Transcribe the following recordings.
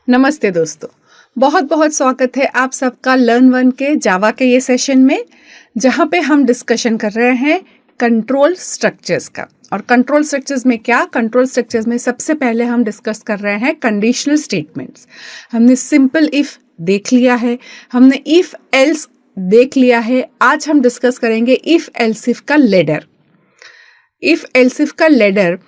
नमस्ते दोस्तों, बहुत बहुत स्वागत है आप सबका लर्न वन के जावा के ये सेशन में, जहाँ पे हम डिस्कशन कर रहे हैं कंट्रोल स्ट्रक्चर्स का। और कंट्रोल स्ट्रक्चर्स में क्या, कंट्रोल स्ट्रक्चर्स में सबसे पहले हम डिस्कस कर रहे हैं कंडीशनल स्टेटमेंट्स। हमने सिंपल इफ देख लिया है, हमने इफ एल्स देख लिया है। आज हम डिस्कस करेंगे इफ एल्स इफ का लेडर। इफ एल्स इफ का लेडर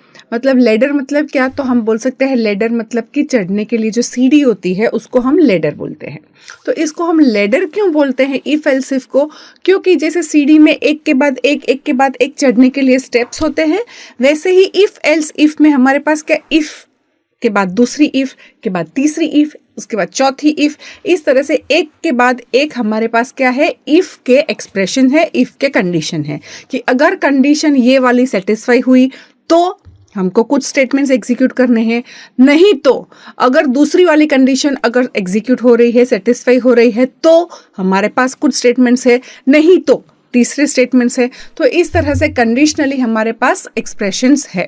मतलब क्या, तो हम बोल सकते हैं लेडर मतलब कि चढ़ने के लिए जो सीढ़ी होती है उसको हम लेडर बोलते हैं। तो इसको हम लेडर क्यों बोलते हैं इफ एल्स इफ को? क्योंकि जैसे सीढ़ी में एक के बाद एक चढ़ने के लिए स्टेप्स होते हैं, वैसे ही इफ एल्स इफ में हमारे पास क्या, इफ के बाद दूसरी इफ के बाद तीसरी इफ, उसके बाद चौथी इफ, इस तरह से एक के बाद एक हमारे पास क्या है, इफ के एक्सप्रेशन है, इफ के कंडीशन है कि अगर कंडीशन ये वाली सेटिस्फाई हुई तो हमको कुछ स्टेटमेंट्स एग्जीक्यूट करने हैं, नहीं तो अगर दूसरी वाली कंडीशन अगर एग्जीक्यूट हो रही है, सेटिस्फाई हो रही है, तो हमारे पास कुछ स्टेटमेंट्स है, नहीं तो तीसरे स्टेटमेंट्स है। तो इस तरह से कंडीशनली हमारे पास एक्सप्रेशंस है।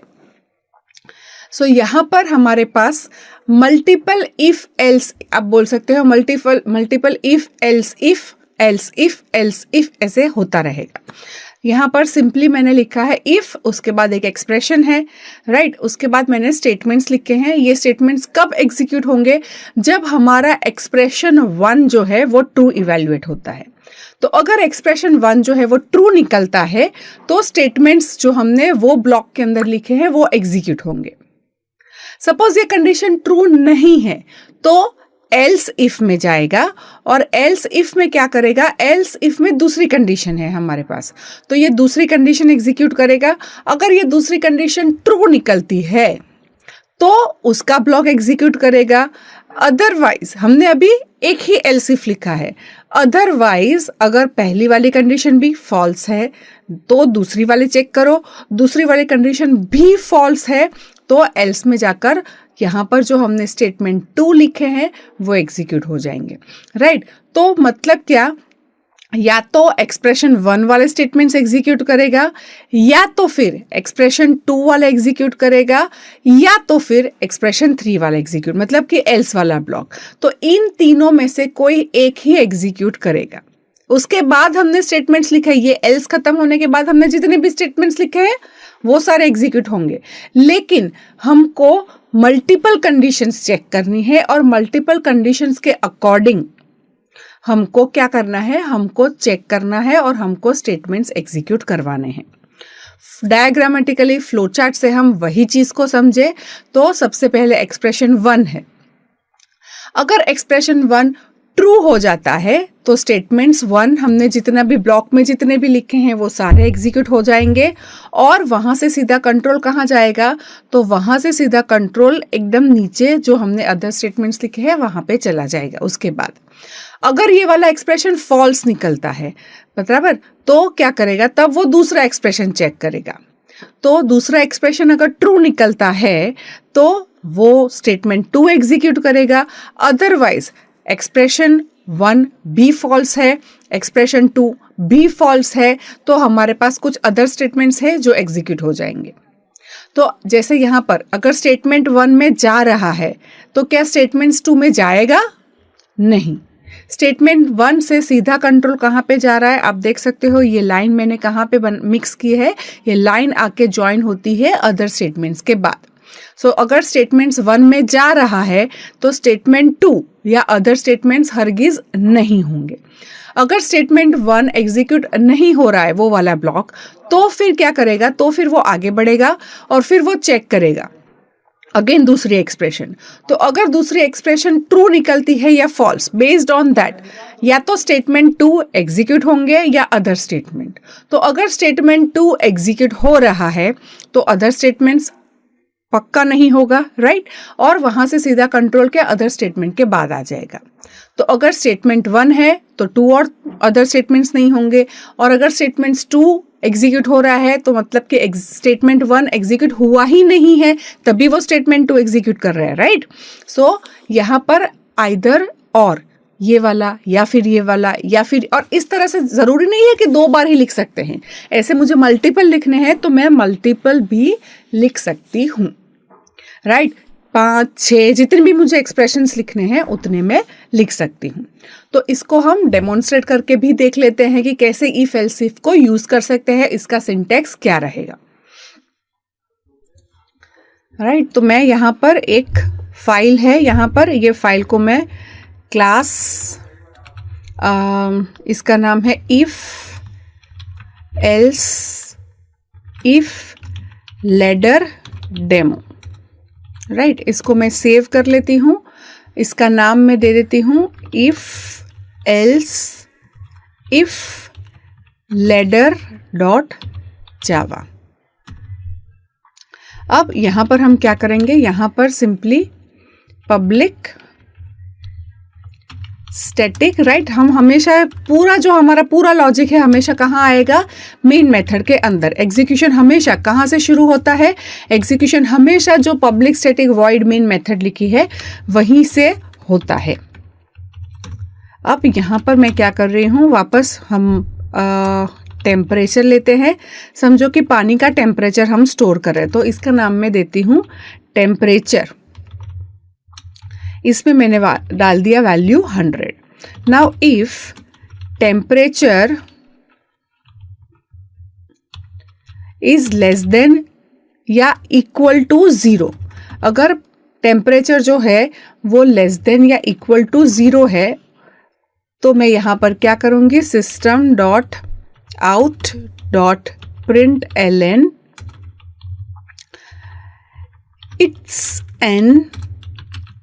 सो यहाँ पर हमारे पास मल्टीपल इफ एल्स, आप बोल सकते हो मल्टीपल इफ एल्स इफ ऐसे होता रहेगा। यहाँ पर सिंपली मैंने लिखा है इफ, उसके बाद एक एक्सप्रेशन है, राइट। उसके बाद मैंने स्टेटमेंट्स लिखे हैं। ये स्टेटमेंट्स कब एग्जीक्यूट होंगे? जब हमारा एक्सप्रेशन 1 जो है वो ट्रू इवेल्युएट होता है। तो अगर एक्सप्रेशन 1 जो है वो ट्रू निकलता है तो स्टेटमेंट्स जो हमने वो ब्लॉक के अंदर लिखे हैं वो एग्जीक्यूट होंगे। सपोज ये कंडीशन ट्रू नहीं है तो एल्स इफ में जाएगा, और एल्स इफ में क्या करेगा, एल्स इफ में दूसरी कंडीशन है हमारे पास, तो ये दूसरी कंडीशन एग्जीक्यूट करेगा। अगर ये दूसरी कंडीशन ट्रू निकलती है तो उसका ब्लॉक एग्जीक्यूट करेगा। अदरवाइज हमने अभी एक ही एल्स इफ लिखा है, अदरवाइज अगर पहली वाली कंडीशन भी फॉल्स है तो दूसरी वाली चेक करो, दूसरी वाली कंडीशन भी फॉल्स है तो एल्स में जाकर यहाँ पर जो हमने स्टेटमेंट 2 लिखे हैं वो एग्जीक्यूट हो जाएंगे, राइट। तो मतलब क्या, या तो एक्सप्रेशन 1 वाले स्टेटमेंट्स एग्जीक्यूट करेगा, या तो फिर एक्सप्रेशन 2 वाला एग्जीक्यूट करेगा, या तो फिर एक्सप्रेशन 3 वाला एग्जीक्यूट, मतलब कि एल्स वाला ब्लॉक। तो इन तीनों में से कोई एक ही एग्जीक्यूट करेगा। उसके बाद हमने स्टेटमेंट्स लिखे, ये एल्स खत्म होने के बाद हमने जितने भी स्टेटमेंट्स लिखे हैं वो सारे एग्जीक्यूट होंगे। लेकिन हमको मल्टीपल कंडीशंस चेक करनी है, और मल्टीपल कंडीशंस के अकॉर्डिंग हमको क्या करना है, हमको चेक करना है और हमको स्टेटमेंट्स एग्जीक्यूट करवाने हैं। डायग्रामेटिकली फ्लो चार्ट से हम वही चीज को समझे तो सबसे पहले एक्सप्रेशन 1 है। अगर एक्सप्रेशन 1 ट्रू हो जाता है तो स्टेटमेंट्स 1 हमने जितना भी ब्लॉक में जितने भी लिखे हैं वो सारे एग्जीक्यूट हो जाएंगे, और वहां से सीधा कंट्रोल कहाँ जाएगा, तो वहां से सीधा कंट्रोल एकदम नीचे जो हमने अदर स्टेटमेंट्स लिखे हैं वहां पे चला जाएगा। उसके बाद अगर ये वाला एक्सप्रेशन फॉल्स निकलता है बराबर, तो क्या करेगा, तब वो दूसरा एक्सप्रेशन चेक करेगा। तो दूसरा एक्सप्रेशन अगर ट्रू निकलता है तो वो स्टेटमेंट 2 एग्जीक्यूट करेगा। अदरवाइज एक्सप्रेशन 1 भी फॉल्स है, एक्सप्रेशन 2 भी फॉल्स है, तो हमारे पास कुछ अदर स्टेटमेंट्स हैं जो एग्जीक्यूट हो जाएंगे। तो जैसे यहाँ पर अगर स्टेटमेंट 1 में जा रहा है तो क्या स्टेटमेंट्स 2 में जाएगा? नहीं। स्टेटमेंट 1 से सीधा कंट्रोल कहाँ पे जा रहा है, आप देख सकते हो ये लाइन मैंने कहाँ पे मिक्स की है, ये लाइन आके ज्वाइन होती है अदर स्टेटमेंट्स के बाद। सो अगर स्टेटमेंट्स 1 में जा रहा है तो स्टेटमेंट 2 या अदर स्टेटमेंट्स हरगिज नहीं होंगे। अगर स्टेटमेंट 1 एग्जीक्यूट नहीं हो रहा है वो वाला ब्लॉक, तो फिर क्या करेगा, तो फिर वो आगे बढ़ेगा और फिर वो चेक करेगा अगेन दूसरी एक्सप्रेशन। तो अगर दूसरी एक्सप्रेशन ट्रू निकलती है या फॉल्स, बेस्ड ऑन दैट या तो स्टेटमेंट 2 एग्जीक्यूट होंगे या अदर स्टेटमेंट। तो अगर स्टेटमेंट 2 एग्जीक्यूट हो रहा है तो अदर स्टेटमेंट्स पक्का नहीं होगा, राइट, और वहां से सीधा कंट्रोल के अदर स्टेटमेंट के बाद आ जाएगा। तो अगर स्टेटमेंट 1 है तो 2 और अदर स्टेटमेंट्स नहीं होंगे, और अगर स्टेटमेंट्स 2 एग्जीक्यूट हो रहा है तो मतलब कि स्टेटमेंट 1 एग्जीक्यूट हुआ ही नहीं है, तभी वो स्टेटमेंट 2 एग्जीक्यूट कर रहा है, राइट। सो यहाँ पर आइदर और ये वाला या फिर ये वाला या फिर, और इस तरह से जरूरी नहीं है कि 2 बार ही लिख सकते हैं। ऐसे मुझे मल्टीपल लिखने हैं तो मैं मल्टीपल भी लिख सकती हूँ, राइट। 5, 6 जितने भी मुझे एक्सप्रेशंस लिखने हैं उतने मैं लिख सकती हूँ। तो इसको हम डेमोन्स्ट्रेट करके भी देख लेते हैं कि कैसे इफ एल्स इफ को यूज कर सकते हैं, इसका सिंटैक्स क्या रहेगा। राइट, तो मैं यहाँ पर एक फाइल है, यहाँ पर ये फाइल को मैं क्लास, इसका नाम है if else if ladder demo. Right, इसको मैं सेव कर लेती हूँ, इसका नाम मैं दे देती हूँ if else if ladder dot जावा। अब यहाँ पर हम क्या करेंगे, यहाँ पर सिंपली पब्लिक स्टैटिक, राइट, हम हमेशा पूरा जो हमारा पूरा लॉजिक है हमेशा कहाँ आएगा, मेन मेथड के अंदर। एग्जीक्यूशन हमेशा कहाँ से शुरू होता है, एग्जीक्यूशन हमेशा जो public static void main method लिखी है वहीं से होता है। अब यहाँ पर मैं क्या कर रही हूँ, वापस हम टेम्परेचर लेते हैं। समझो कि पानी का टेम्परेचर हम स्टोर कर रहे हैं, तो इसका नाम मैं देती हूँ टेम्परेचर। इसमें मैंने डाल दिया value 100। Now if temperature is less than या इक्वल टू 0, अगर टेम्परेचर जो है वो लेस देन या इक्वल टू 0 है, तो मैं यहाँ पर क्या करूँगी, system dot out dot println it's an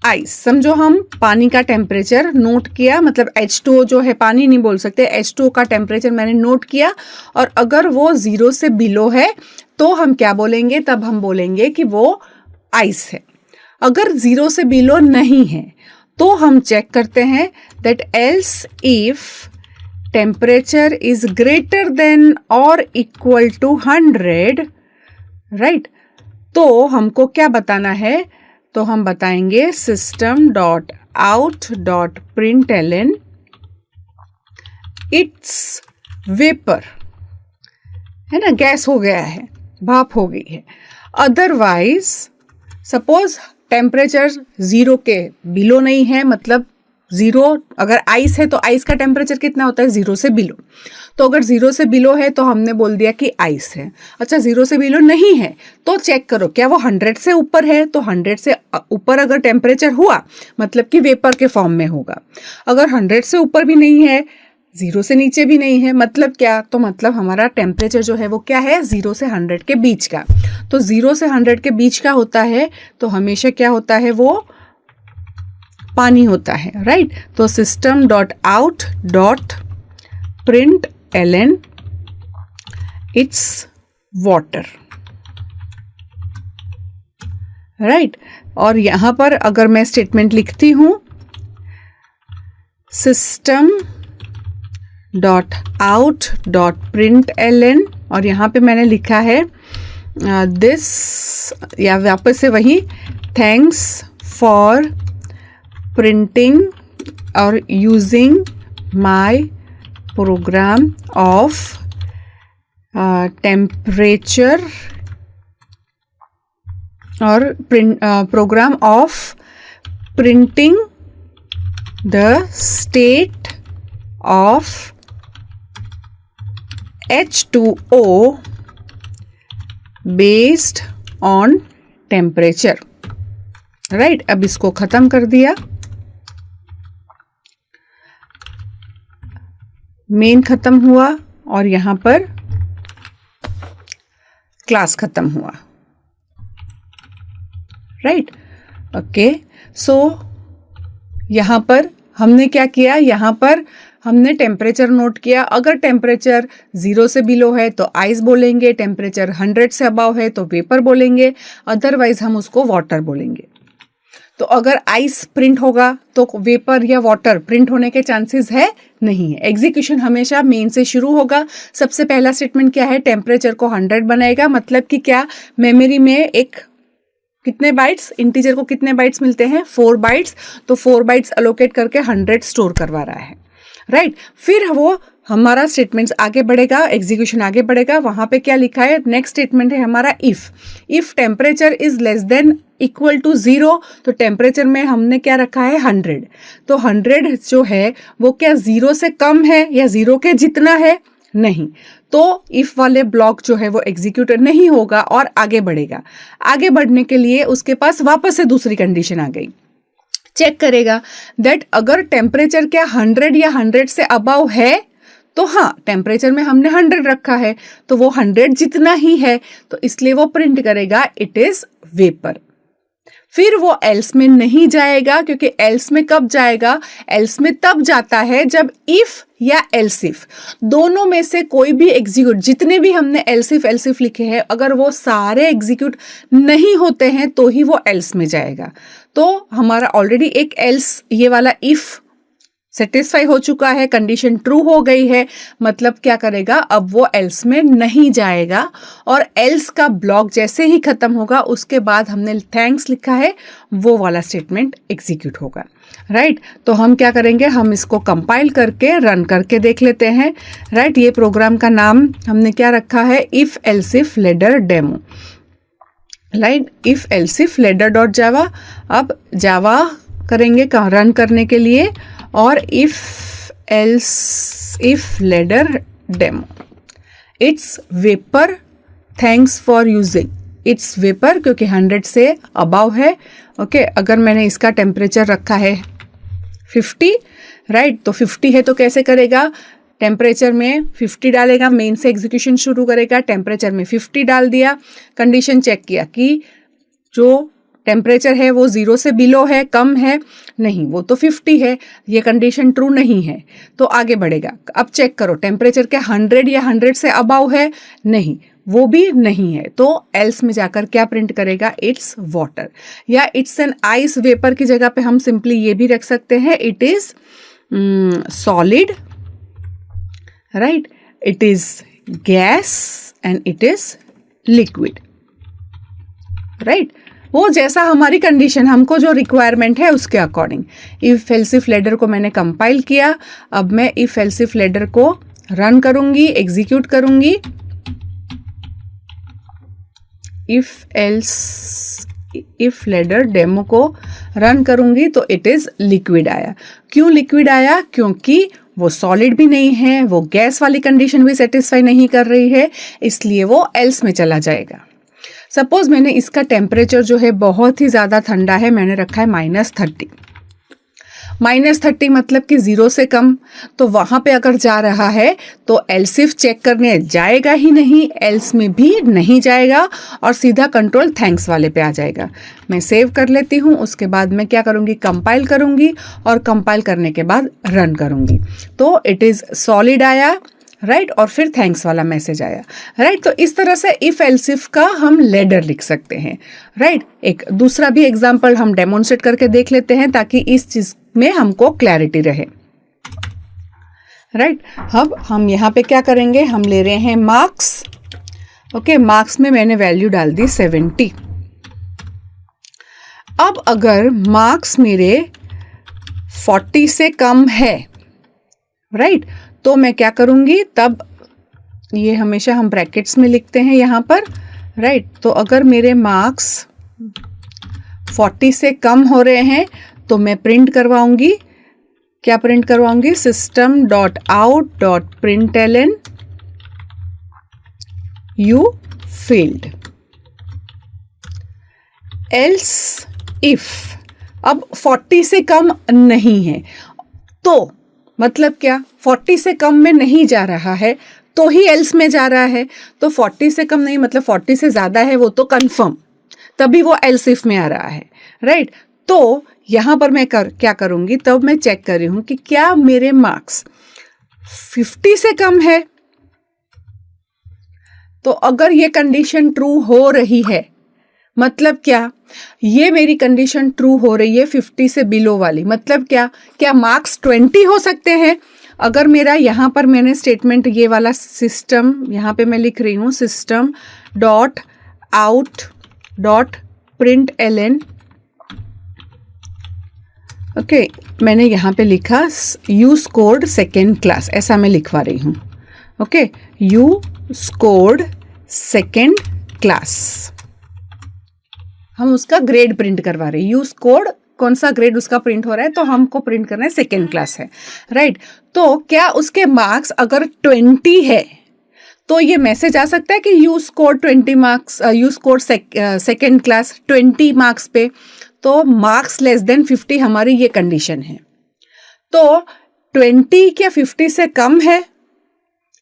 ice. समझो हम पानी का टेम्परेचर नोट किया, मतलब H2O जो है, पानी नहीं बोल सकते, H2O का टेम्परेचर मैंने नोट किया, और अगर वो 0 से बिलो है तो हम क्या बोलेंगे, तब हम बोलेंगे कि वो आइस है। अगर 0 से बिलो नहीं है तो हम चेक करते हैं that else if temperature is greater than और इक्वल टू 100, राइट, तो हमको क्या बताना है, तो हम बताएंगे system dot out dot println it's vapour, है ना, गैस हो गया है, भाप हो गई है। अदरवाइज सपोज टेम्परेचर 0 के बिलो नहीं है, मतलब 0, अगर आइस है तो आइस का टेम्परेचर कितना होता है, 0 से बिलो। तो अगर 0 से बिलो है तो हमने बोल दिया कि आइस है। अच्छा, 0 से बिलो नहीं है तो चेक करो क्या वो 100 से ऊपर है, तो 100 से ऊपर अगर टेम्परेचर हुआ मतलब कि वेपर के फॉर्म में होगा। अगर 100 से ऊपर भी नहीं है, 0 से नीचे भी नहीं है, मतलब क्या, तो मतलब हमारा टेम्परेचर जो है वो क्या है, 0 से 100 के बीच का। तो 0 से 100 के बीच का होता है तो हमेशा क्या होता है, वो पानी होता है, राइट। तो system dot out dot println it's water, right. और यहां पर अगर मैं स्टेटमेंट लिखती हूं system dot out dot println, और यहां पे मैंने लिखा है दिस, या वापस से वही, थैंक्स फॉर प्रिंटिंग और using my program of temperature और program of printing the state of H2O based on temperature, right. अब इसको खत्म कर दिया, मेन खत्म हुआ और यहां पर क्लास खत्म हुआ, राइट। ओके, सो यहां पर हमने क्या किया, यहां पर हमने टेम्परेचर नोट किया। अगर टेम्परेचर 0 से बिलो है तो आइस बोलेंगे, टेम्परेचर 100 से अबव है तो वेपर बोलेंगे, अदरवाइज हम उसको वाटर बोलेंगे। तो अगर आइस प्रिंट होगा तो वेपर या वाटर प्रिंट होने के चांसेस है नहीं है। एग्जीक्यूशन हमेशा मेन से शुरू होगा। सबसे पहला स्टेटमेंट क्या है, टेम्परेचर को 100 बनाएगा, मतलब कि क्या, मेमोरी में एक कितने बाइट्स, इंटीजर को कितने बाइट्स मिलते हैं, 4 बाइट्स, तो 4 बाइट्स अलोकेट करके 100 स्टोर करवा रहा है, राइट। फिर वो हमारा स्टेटमेंट्स आगे बढ़ेगा, एग्जीक्यूशन आगे बढ़ेगा। वहां पे क्या लिखा है, नेक्स्ट स्टेटमेंट है हमारा if temperature is less than equal to 0, तो टेम्परेचर में हमने क्या रखा है 100। तो 100 जो है वो क्या 0 से कम है या 0 के जितना है, नहीं। तो इफ वाले ब्लॉक जो है वो एग्जीक्यूट नहीं होगा और आगे बढ़ेगा। आगे बढ़ने के लिए उसके पास वापस से दूसरी कंडीशन आ गई, चेक करेगा दैट अगर टेम्परेचर क्या 100 या 100 से अबव है, तो हाँ टेम्परेचर में हमने 100 रखा है तो वो 100 जितना ही है, तो इसलिए वो प्रिंट करेगा इट इज वेपर। फिर वो एल्स में नहीं जाएगा, क्योंकि एल्स में कब जाएगा, एल्स में तब जाता है जब इफ या एल्स इफ दोनों में से कोई भी एग्जीक्यूट, जितने भी हमने एल्स इफ लिखे हैं, अगर वो सारे एग्जीक्यूट नहीं होते हैं तो ही वो एल्स में जाएगा। तो हमारा ऑलरेडी एक एल्स ये वाला इफ सेटिस्फाई हो चुका है, कंडीशन ट्रू हो गई है, मतलब क्या करेगा, अब वो एल्स में नहीं जाएगा और एल्स का ब्लॉक जैसे ही खत्म होगा उसके बाद हमने थैंक्स लिखा है वो वाला स्टेटमेंट एग्जीक्यूट होगा, राइट। तो हम क्या करेंगे, हम इसको कंपाइल करके रन करके देख लेते हैं, राइट। ये प्रोग्राम का नाम हमने क्या रखा है, if else if ladder demo, right, if else if ladder dot जावा। अब जावा करेंगे रन करने के लिए, और if else if ladder demo, it's vapour thanks for using, it's vapour क्योंकि 100 से अबाव है, ओके। अगर मैंने इसका टेम्परेचर रखा है 50, राइट, तो 50 है तो कैसे करेगा, टेम्परेचर में 50 डालेगा, मेन से एग्जीक्यूशन शुरू करेगा, टेम्परेचर में 50 डाल दिया, कंडीशन चेक किया कि जो टेम्परेचर है वो 0 से बिलो है, कम है, नहीं, वो तो 50 है, ये कंडीशन ट्रू नहीं है, तो आगे बढ़ेगा। अब चेक करो टेम्परेचर क्या 100 या 100 से अबाव है, नहीं, वो भी नहीं है, तो एल्स में जाकर क्या प्रिंट करेगा, इट्स वाटर, या इट्स एन आइस वेपर की जगह पे हम सिंपली ये भी रख सकते हैं, it is solid, right, it is gas and it is liquid, right. वो जैसा हमारी कंडीशन, हमको जो रिक्वायरमेंट है उसके अकॉर्डिंग। इफ एल्सिफ लेडर को मैंने कंपाइल किया, अब मैं इफ एल्सिफ लेडर को रन करूंगी, एग्जीक्यूट करूंगी, इफ लेडर डेमो को रन करूंगी तो इट इज लिक्विड आया। क्यों लिक्विड आया, क्योंकि वो सॉलिड भी नहीं है, वो गैस वाली कंडीशन भी सेटिस्फाई नहीं कर रही है, इसलिए वो एल्स में चला जाएगा। सपोज मैंने इसका टेम्परेचर जो है बहुत ही ज़्यादा ठंडा है, मैंने रखा है -30, -30 मतलब कि 0 से कम, तो वहाँ पे अगर जा रहा है तो एल्सिफ चेक करने जाएगा ही नहीं, एल्स में भी नहीं जाएगा और सीधा कंट्रोल थैंक्स वाले पे आ जाएगा। मैं सेव कर लेती हूँ, उसके बाद मैं क्या करूँगी, कंपाइल करूँगी और कंपाइल करने के बाद रन करूँगी, तो इट इज़ सॉलिड आया, राइट, और फिर थैंक्स वाला मैसेज आया, राइट। तो इस तरह से इफ एल्सिफ का हम लेडर लिख सकते हैं, राइट। एक दूसरा भी एग्जांपल हम डेमोन्स्ट्रेट करके देख लेते हैं ताकि इस चीज में हमको क्लैरिटी रहे, राइट। अब हम यहाँ पे क्या करेंगे, हम ले रहे हैं मार्क्स, ओके, मार्क्स में मैंने वैल्यू डाल दी 70। अब अगर मार्क्स मेरे 40 से कम है, राइट, तो मैं क्या करूंगी, तब ये हमेशा हम ब्रैकेट्स में लिखते हैं यहाँ पर, राइट। तो अगर मेरे मार्क्स 40 से कम हो रहे हैं तो मैं प्रिंट करवाऊंगी, क्या print करवाऊंगी, system.out.println you failed, else if, अब 40 से कम नहीं है तो मतलब क्या, 40 से कम में नहीं जा रहा है तो ही एल्स में जा रहा है, तो 40 से कम नहीं मतलब 40 से ज्यादा है वो तो कंफर्म, तभी वो एल्स इफ में आ रहा है, राइट। तो यहां पर मैं क्या करूंगी, तब मैं चेक कर रही हूं कि क्या मेरे मार्क्स 50 से कम है, तो अगर ये कंडीशन ट्रू हो रही है, मतलब क्या, ये मेरी कंडीशन ट्रू हो रही है 50 से बिलो वाली, मतलब क्या मार्क्स 20 हो सकते हैं। अगर मेरा यहाँ पर मैंने स्टेटमेंट ये वाला सिस्टम, यहाँ पे मैं लिख रही हूँ system.out.println, ओके, मैंने यहाँ पे लिखा यू स्कोर्ड सेकेंड क्लास, ऐसा मैं लिखवा रही हूँ। Okay, you scored second class, हम उसका ग्रेड प्रिंट करवा रहे हैं। यू स्कोर्ड, कौन सा ग्रेड उसका प्रिंट हो रहा है, तो हमको प्रिंट करना है सेकेंड क्लास है, राइट। तो क्या उसके मार्क्स अगर 20 है तो ये मैसेज आ सकता है कि you score 20 marks, you score second class 20 marks पे, तो मार्क्स लेस देन 50 हमारी ये कंडीशन है। तो 20 क्या 50 से कम है?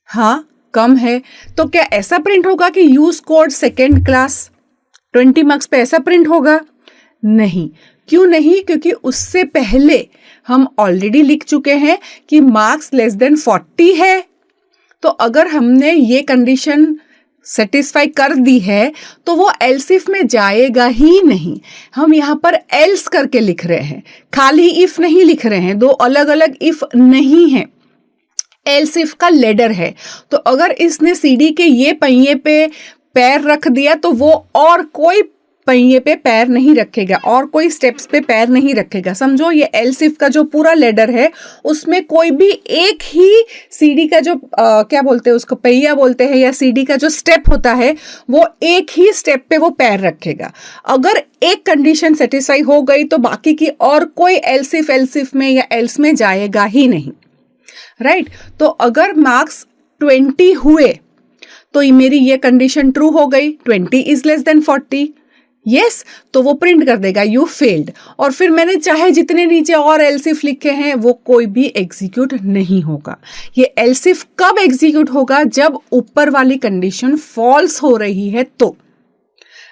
हाँ, कम है। तो क्या ऐसा प्रिंट होगा कि you scored second class 20 marks पे, ऐसा प्रिंट होगा? नहीं। क्यों नहीं? क्योंकि उससे पहले हम ऑलरेडी लिख चुके हैं कि मार्क्स लेस देन 40 है। तो अगर हमने ये कंडीशन सेटिस्फाई कर दी है तो वो एल्स इफ में जाएगा ही नहीं। हम यहाँ पर एल्स करके लिख रहे हैं, खाली इफ नहीं लिख रहे हैं, दो अलग अलग इफ नहीं है, एल्स इफ का लेडर है। तो अगर इसने सीढ़ी के ये पहिए पे पैर रख दिया तो वो और कोई पहिए पे पैर नहीं रखेगा, और कोई स्टेप्स पे पैर नहीं रखेगा। समझो, ये एल्स इफ का जो पूरा लेडर है उसमें कोई भी एक ही सीढ़ी का जो क्या बोलते हैं उसको, पहिया बोलते हैं, या सीढ़ी का जो स्टेप होता है वो एक ही स्टेप पे वो पैर रखेगा। अगर एक कंडीशन सेटिस्फाई हो गई तो बाकी की और कोई एल्स इफ में या एल्स में जाएगा ही नहीं, राइट। तो अगर मार्क्स 20 हुए तो मेरी ये कंडीशन ट्रू हो गई, 20 इज लेस देन 40, यस। तो वो प्रिंट कर देगा यू फेल्ड। और फिर मैंने चाहे जितने नीचे और एल्स इफ लिखे हैं वो कोई भी एग्जीक्यूट नहीं होगा। ये एल्स इफ कब एग्जीक्यूट होगा? जब ऊपर वाली कंडीशन फॉल्स हो रही है तो,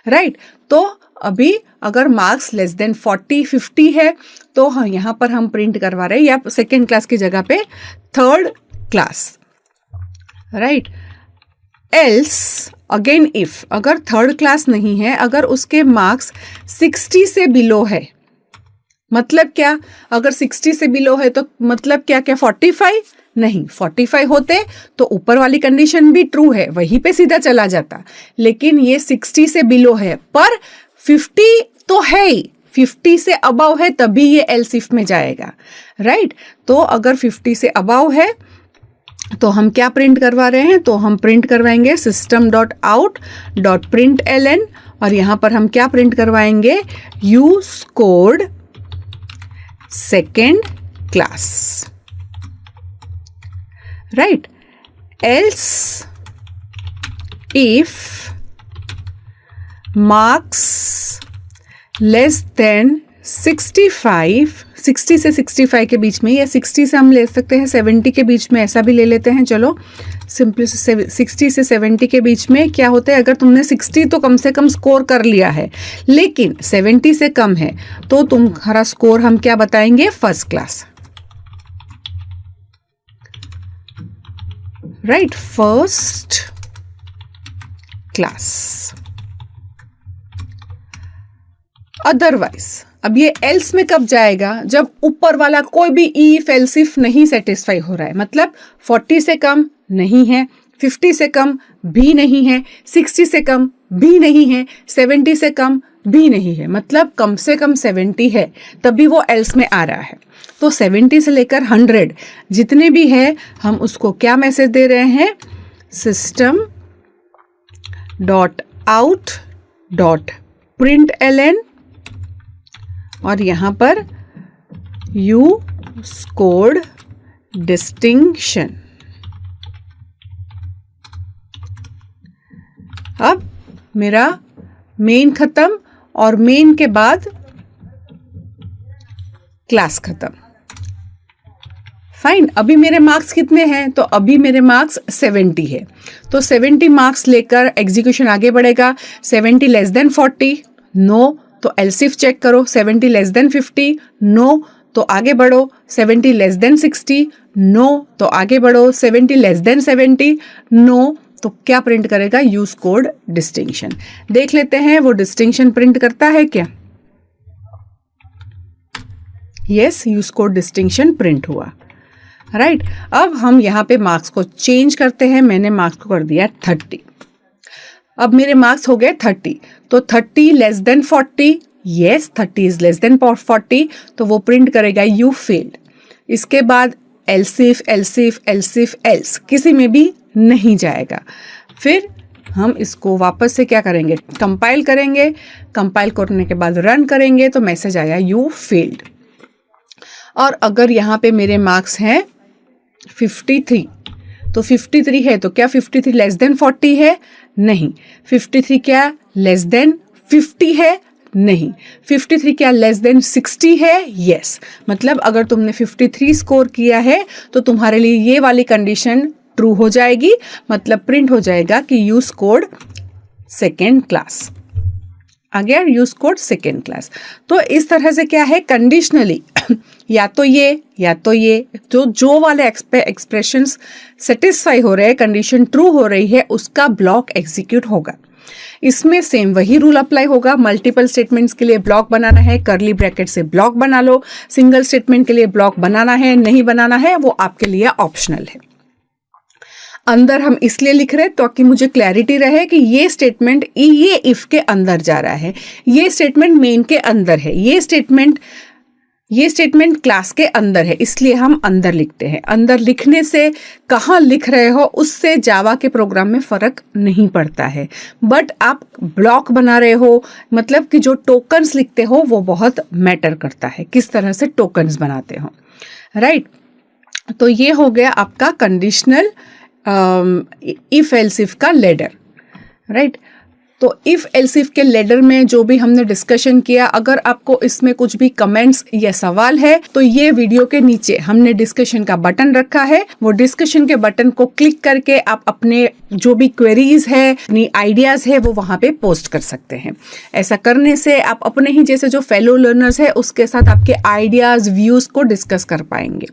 राइट। तो अभी अगर मार्क्स लेस देन 40 50 है तो हाँ, यहाँ पर हम प्रिंट करवा रहे हैं, या सेकेंड क्लास की जगह पे third class, right. Else again if, अगर थर्ड क्लास नहीं है, अगर उसके मार्क्स 60 से बिलो है, मतलब क्या? अगर 60 से बिलो है तो मतलब क्या? क्या 45? नहीं, 45 होते तो ऊपर वाली कंडीशन भी ट्रू है, वहीं पे सीधा चला जाता। लेकिन ये 60 से बिलो है, पर 50 तो है ही, 50 से अबाव है तभी ये एल्स इफ में जाएगा, राइट। तो अगर 50 से अबाव है तो हम क्या प्रिंट करवा रहे हैं? तो हम प्रिंट करवाएंगे system.out.println, और यहां पर हम क्या प्रिंट करवाएंगे? You scored second class, right. Else if marks less than 65, 60 से 65 के बीच में, या 60 से हम ले सकते हैं 70 के बीच में, ऐसा भी ले लेते हैं। चलो सिंपली 60 से 70 के बीच में क्या होता है? अगर तुमने 60 तो कम से कम स्कोर कर लिया है, लेकिन 70 से कम है तो तुम्हारा स्कोर हम क्या बताएंगे? First class, right, first class. Otherwise अब ये एल्स में कब जाएगा? जब ऊपर वाला कोई भी इफ एल्स इफ नहीं सेटिस्फाई हो रहा है, मतलब 40 से कम नहीं है, 50 से कम भी नहीं है, 60 से कम भी नहीं है, 70 से कम भी नहीं है, मतलब कम से कम 70 है, तभी वो एल्स में आ रहा है। तो 70 से लेकर 100 जितने भी है, हम उसको क्या मैसेज दे रहे हैं? system.out.println, और यहां पर यू स्कोर्ड डिस्टिंक्शन। अब मेरा मेन खत्म, और मेन के बाद क्लास खत्म। फाइन। अभी मेरे मार्क्स कितने हैं? तो अभी मेरे मार्क्स 70 है, तो 70 मार्क्स लेकर एग्जीक्यूशन आगे बढ़ेगा। 70 लेस देन 40, नो, तो एल्सिफ चेक करो। 70 लेस देन 50, नो, तो आगे बढ़ो। 70 लेस देन 60, नो, तो आगे बढ़ो। 70 लेस देन 70, नो, तो क्या प्रिंट करेगा? You scored distinction. देख लेते हैं वो डिस्टिंक्शन प्रिंट करता है क्या। Yes, you scored distinction print हुआ, राइट। अब हम यहाँ पे मार्क्स को चेंज करते हैं। मैंने मार्क्स को कर दिया 30। अब मेरे मार्क्स हो गए 30, तो 30 less than 40, yes 30 is less then 40, तो वो प्रिंट करेगा यू फेल्ड। इसके बाद एल्सिफ एल्सिफ एल्सिफ एल्स, किसी में भी नहीं जाएगा। फिर हम इसको वापस से क्या करेंगे, कंपाइल करेंगे। कंपाइल करने के बाद रन करेंगे तो मैसेज आया यू फेल्ड। और अगर यहाँ पे मेरे मार्क्स हैं 53, तो 53 है तो क्या 53 लेस देन 40 है? नहीं। 53 क्या लेस देन 50 है? नहीं। 53 क्या लेस देन 60 है? यस। मतलब अगर तुमने 53 स्कोर किया है तो तुम्हारे लिए ये वाली कंडीशन ट्रू हो जाएगी, मतलब प्रिंट हो जाएगा कि यू स्कोर्ड सेकेंड क्लास। आ गया, यू स्कोर्ड सेकेंड क्लास। तो इस तरह से क्या है, कंडीशनली या तो ये जो वाले एक्सप्रेशंस सेटिस्फाई हो रहे हैं, कंडीशन ट्रू हो रही है, उसका ब्लॉक एग्जीक्यूट होगा। इसमें सेम वही रूल अप्लाई होगा। मल्टीपल स्टेटमेंट्स के लिए ब्लॉक बनाना है, कर्ली ब्रैकेट से ब्लॉक बना लो। सिंगल स्टेटमेंट के लिए ब्लॉक बनाना है, नहीं बनाना है, वो आपके लिए ऑप्शनल है। अंदर हम इसलिए लिख रहे हैं ताकि मुझे क्लैरिटी रहे कि ये स्टेटमेंट ये इफ के अंदर जा रहा है, ये स्टेटमेंट मेन के अंदर है, ये स्टेटमेंट क्लास के अंदर है, इसलिए हम अंदर लिखते हैं। अंदर लिखने से कहाँ लिख रहे हो उससे जावा के प्रोग्राम में फ़र्क नहीं पड़ता है। बट आप ब्लॉक बना रहे हो, मतलब कि जो टोकन्स लिखते हो वो बहुत मैटर करता है, किस तरह से टोकन्स बनाते हो, राइट। तो ये हो गया आपका कंडीशनल इफ एल्सिफ का लेडर, राइट। तो इफ एल्सिफ के लेडर में जो भी हमने डिस्कशन किया, अगर आपको इसमें कुछ भी कमेंट्स या सवाल है तो ये वीडियो के नीचे हमने डिस्कशन का बटन रखा है, वो डिस्कशन के बटन को क्लिक करके आप अपने जो भी क्वेरीज है, अपनी आइडियाज है, वो वहाँ पे पोस्ट कर सकते हैं। ऐसा करने से आप अपने ही जैसे जो फेलो लर्नर्स है उसके साथ आपके आइडियाज व्यूज को डिस्कस कर पाएंगे।